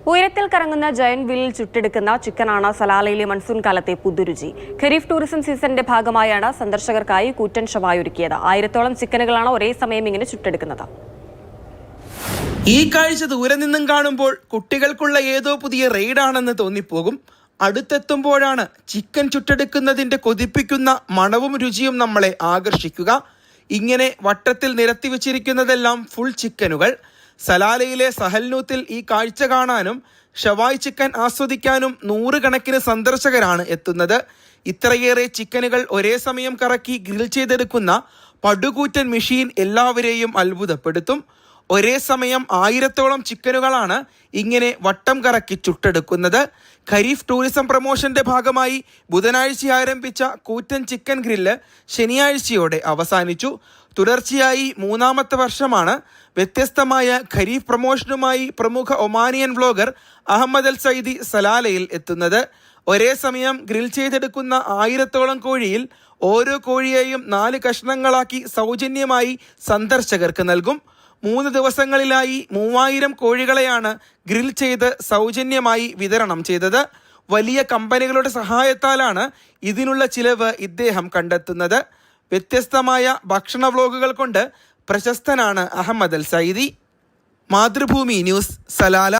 ഉയരത്തിൽ കറങ്ങുന്ന ജയന്റ് വീലിൽ ചുട്ടെടുക്കുന്ന ചിക്കനാണ് സലാലയിലെ മൺസൂൺ കാലത്തെ പുതുരുചി. ഖരീഫ് ടൂറിസം സീസണിന്റെ ഭാഗമായാണ് സന്ദർശകർക്കായി കൂറ്റൻ ഷവായി ഒരുക്കിയത്. 1000-ഓളം ചിക്കനുകളാണ് ഒരേ സമയം ഇങ്ങനെ ചുട്ടെടുക്കുന്നത്. ഈ കാഴ്ച ദൂരെ നിന്നും കാണുമ്പോൾ കുട്ടികൾക്കുള്ള ഏതോ പുതിയ റെയ്ഡാണെന്ന് തോന്നിപ്പോകും. അടുത്തെത്തുമ്പോഴാണ് ചിക്കൻ ചുട്ടെടുക്കുന്നതിന്റെ കൊതിപ്പിക്കുന്ന മണവും രുചിയും നമ്മളെ ആകർഷിക്കുക. ഇങ്ങനെ വട്ടത്തിൽ നിരത്തി വെച്ചിരിക്കുന്നതെല്ലാം ഫുൾ ചിക്കനുകൾ. സലാലയിലെ സഹൽനൂത്തിൽ ഈ കാഴ്ച കാണാനും ഷവായ് ചിക്കൻ ആസ്വദിക്കാനും നൂറുകണക്കിന് സന്ദർശകരാണ് എത്തുന്നത്. ഇത്രയേറെ ചിക്കനുകൾ ഒരേ സമയം കറക്കി ഗ്രിൽ ചെയ്തെടുക്കുന്ന പടുകൂറ്റൻ മെഷീൻ എല്ലാവരെയും അത്ഭുതപ്പെടുത്തും. ഒരേ സമയം 1000-ഓളം ചിക്കനുകളാണ് ഇങ്ങനെ വട്ടം കറക്കി ചുട്ടെടുക്കുന്നത്. ഖരീഫ് ടൂറിസം പ്രമോഷന്റെ ഭാഗമായി ബുധനാഴ്ച ആരംഭിച്ച കൂറ്റൻ ചിക്കൻ ഗ്രില്ല് ശനിയാഴ്ചയോടെ അവസാനിച്ചു. തുടർച്ചയായി 3-ാമത്തെ വർഷമാണ് വ്യത്യസ്തമായ ഖരീഫ് പ്രമോഷനുമായി പ്രമുഖ ഒമാനിയൻ വ്ലോഗർ അഹമ്മദ് അൽ സൈദി സലാലയിൽ എത്തുന്നത്. ഒരേ സമയം ഗ്രിൽ ചെയ്തെടുക്കുന്ന 1000-ഓളം കോഴിയിൽ ഓരോ കോഴിയെയും 4 കഷ്ണങ്ങളാക്കി സൗജന്യമായി സന്ദർശകർക്ക് നൽകും. 3 ദിവസങ്ങളിലായി 3000 കോഴികളെയാണ് ഗ്രിൽ ചെയ്ത് സൗജന്യമായി വിതരണം ചെയ്തത്. വലിയ കമ്പനികളുടെ സഹായത്താലാണ് ഇതിനുള്ള ചിലവ് ഇദ്ദേഹം കണ്ടെത്തുന്നത്. വ്യത്യസ്തമായ ഭക്ഷണ വ്ലോഗുകൾ കൊണ്ട് പ്രശസ്തനാണ് Ahmed Al Saidi. Mathrubhumi news, Salalah.